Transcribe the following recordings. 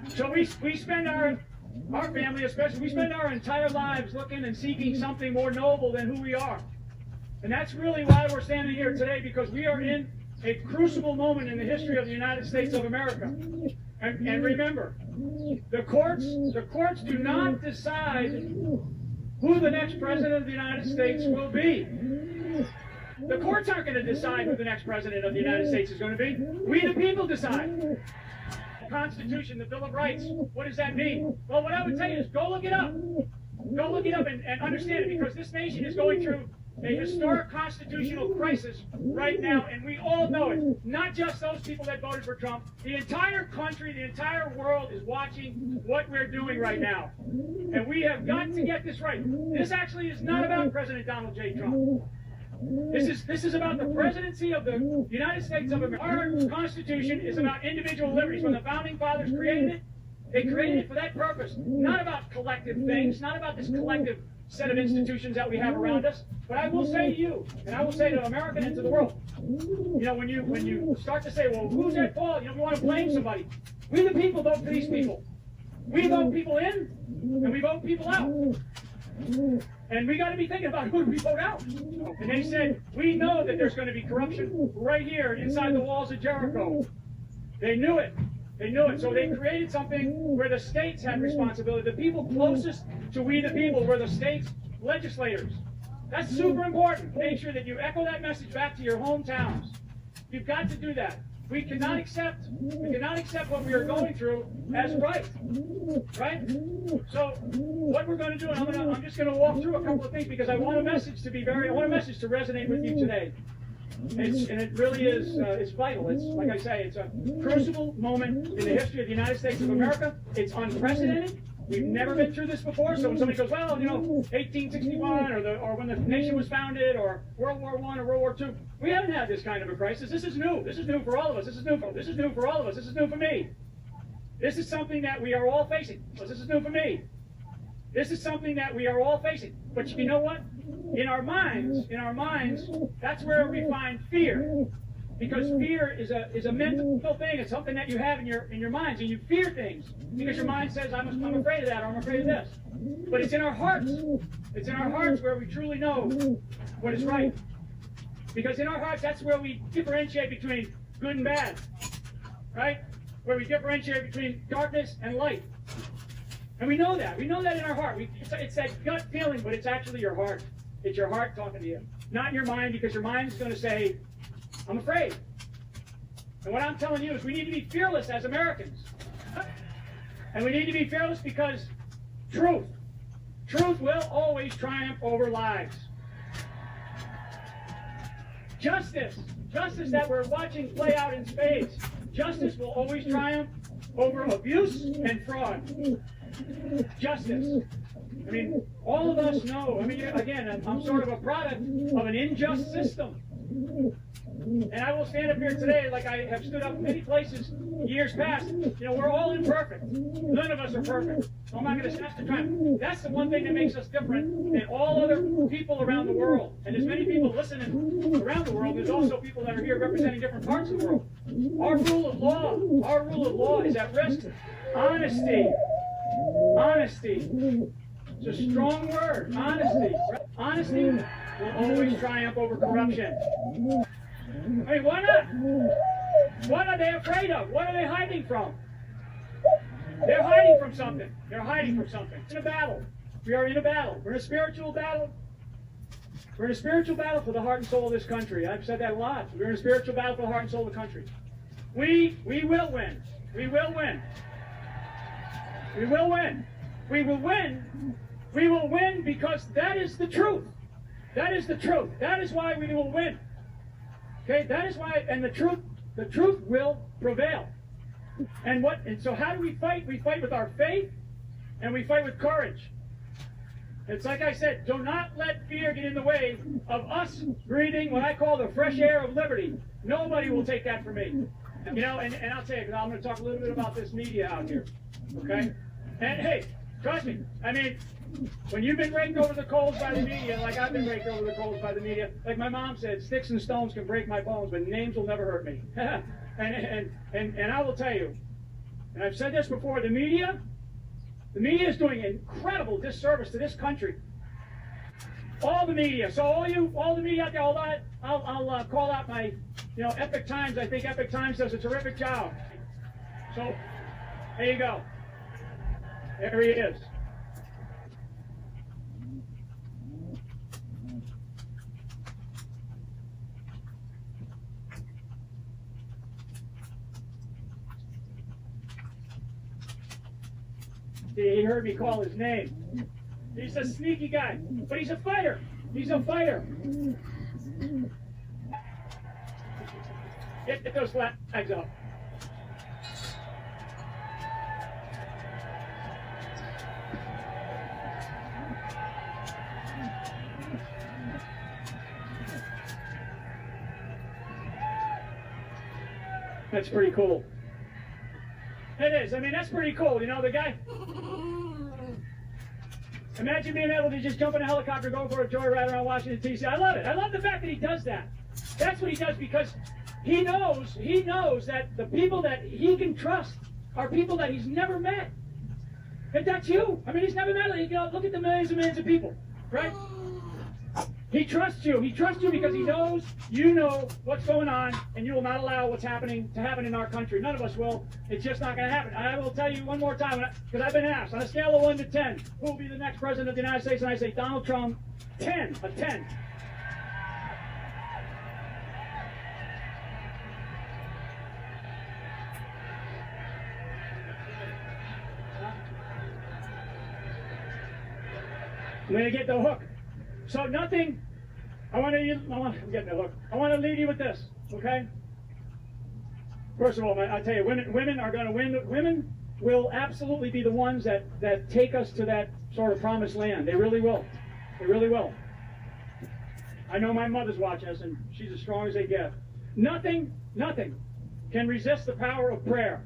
So we spend our family especially, we spend our entire lives looking and seeking something more noble than who we are. And that's really why we're standing here today, because we are in a crucible moment in the history of the United States of America. And remember, the courts do not decide who the next president of the United States will be. The courts aren't going to decide who the next president of the United States is going to be. We the people decide. The Constitution, the Bill of Rights, what does that mean? Well, what I would tell you is go look it up. Go look it up and understand it, because this nation is going through a historic constitutional crisis right now, and we all know it. Not just those people that voted for Trump. The entire country, the entire world is watching what we're doing right now. And we have got to get this right. This actually is not about President Donald J. Trump. This is about the presidency of the United States of America. Our Constitution is about individual liberties. When the Founding Fathers created it, they created it for that purpose. Not about collective things, not about this collective set of institutions that we have around us. But I will say to you, and I will say to America and to the world, you know, when you start to say, well, who's at fault? You know, we want to blame somebody. We the people vote for these people. We vote people in, and we vote people out. And we got to be thinking about who do we vote out. And they said, we know that there's going to be corruption right here inside the walls of Jericho. They knew it. They knew it. So they created something where the states had responsibility. The people closest to we the people were the states' legislators. That's super important. Make sure that you echo that message back to your hometowns. You've got to do that. We cannot accept what we are going through as right. Right? So what we're going to do, and I'm just going to walk through a couple of things, because I want a message to resonate with you today. And it really is, it's vital. It's, like I say, it's a crucible moment in the history of the United States of America. It's unprecedented. We've never been through this before. So when somebody goes, well, you know, 1861 or when the nation was founded, or World War I or World War II, we haven't had this kind of a crisis. This is new. This is new for all of us. This is new for all of us. This is new for me. This is something that we are all facing. So this is new for me. This is something that we are all facing. But you know what? In our minds, that's where we find fear. Because fear is a mental thing. It's something that you have in your minds, and you fear things because your mind says, I'm afraid of that, or I'm afraid of this. But it's in our hearts. It's in our hearts where we truly know what is right. Because in our hearts, that's where we differentiate between good and bad, right? Where we differentiate between darkness and light. And we know that. We know that in our heart. It's that gut feeling, but it's actually your heart. It's your heart talking to you, not your mind, because your mind is going to say, I'm afraid. And what I'm telling you is we need to be fearless as Americans. And we need to be fearless because truth will always triumph over lies. Justice that we're watching play out in spades. Justice will always triumph over abuse and fraud. Justice. I mean, all of us know. I mean, again, I'm sort of a product of an unjust system. And I will stand up here today like I have stood up many places years past. You know, we're all imperfect. None of us are perfect. So I'm not going to have to try. That's the one thing that makes us different than all other people around the world. And there's many people listening around the world. There's also people that are here representing different parts of the world. Our rule of law is at risk. Honesty. It's a strong word. Honesty will always triumph over corruption. I mean, why not? What are they afraid of? What are they hiding from? They're hiding from something. It's in a battle. We are in a battle. We're in a spiritual battle. We're in a spiritual battle for the heart and soul of this country. I've said that a lot. We're in a spiritual battle for the heart and soul of the country. We will win. We will win. We will win. We will win. We will win because that is the truth. That is the truth. That is why we will win. Okay, that is why, and the truth will prevail. And so how do we fight? We fight with our faith, and we fight with courage. It's like I said, do not let fear get in the way of us breathing what I call the fresh air of liberty. Nobody will take that from me. You know, and I'll tell you, because I'm going to talk a little bit about this media out here. Okay? And hey, trust me, I mean, when you've been raked over the coals by the media, like I've been raked over the coals by the media, like my mom said, sticks and stones can break my bones, but names will never hurt me. and I will tell you, And I've said this before, the media is doing an incredible disservice to this country. All the media. So all the media out there, I'll call out my, Epic Times. I think Epic Times does a terrific job. So there you go. There he is. He heard me call his name. He's a sneaky guy, but he's a fighter. He's a fighter. Get those flags up. That's pretty cool. It is. I mean, that's pretty cool. The guy. Imagine being able to just jump in a helicopter, go for a joyride around Washington, D.C. I love it. I love the fact that he does that. That's what he does because he knows that the people that he can trust are people that he's never met. And that's you. I mean, he's never met. Look at the millions and millions of people, right? He trusts you. He trusts you because he knows you know what's going on, and you will not allow what's happening to happen in our country. None of us will. It's just not going to happen. I will tell you one more time, because I've been asked, on a scale of 1 to 10, who will be the next president of the United States? And I say, Donald Trump, 10, a 10. I'm going to get the hook. So nothing, I'm getting the hook. I want to leave you with this, okay? First of all, I tell you, women are going to win. Women will absolutely be the ones that take us to that sort of promised land. They really will. They really will. I know my mother's watching us, and she's as strong as they get. Nothing can resist the power of prayer.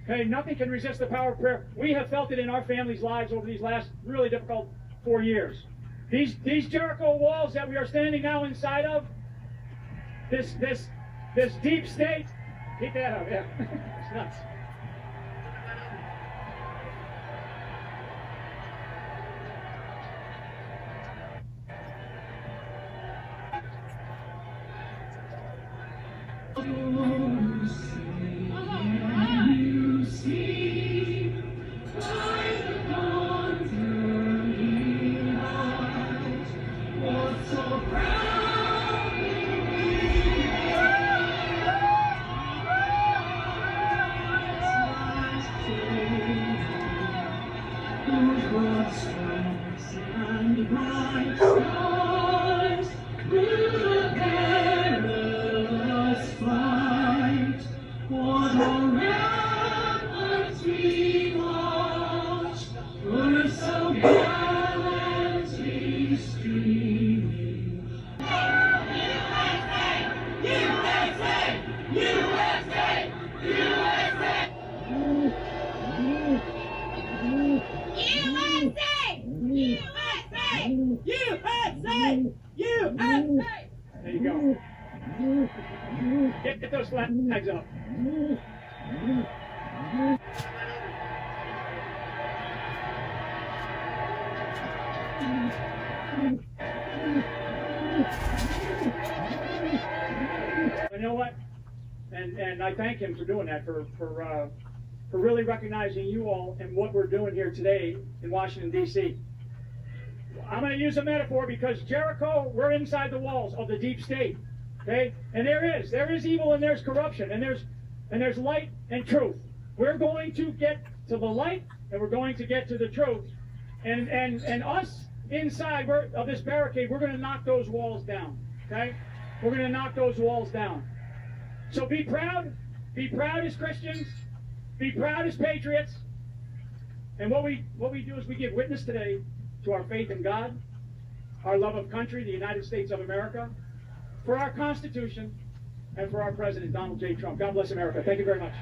Okay, nothing can resist the power of prayer. We have felt it in our family's lives over these last really difficult 4 years. These Jericho walls that we are standing now inside of, this deep state, keep that up, yeah. It's nuts. There you go. Get those flags up. You know what? And I thank him for doing that, for really recognizing you all and what we're doing here today in Washington, D.C. I'm going to use a metaphor because Jericho, we're inside the walls of the deep state, okay? And there is evil and there's corruption and there's light and truth. We're going to get to the light and we're going to get to the truth. And us inside of this barricade, we're going to knock those walls down, okay? We're going to knock those walls down. So be proud as Christians, be proud as patriots. And what we do is we give witness today to our faith in God, our love of country, the United States of America, for our Constitution, and for our President, Donald J. Trump. God bless America. Thank you very much.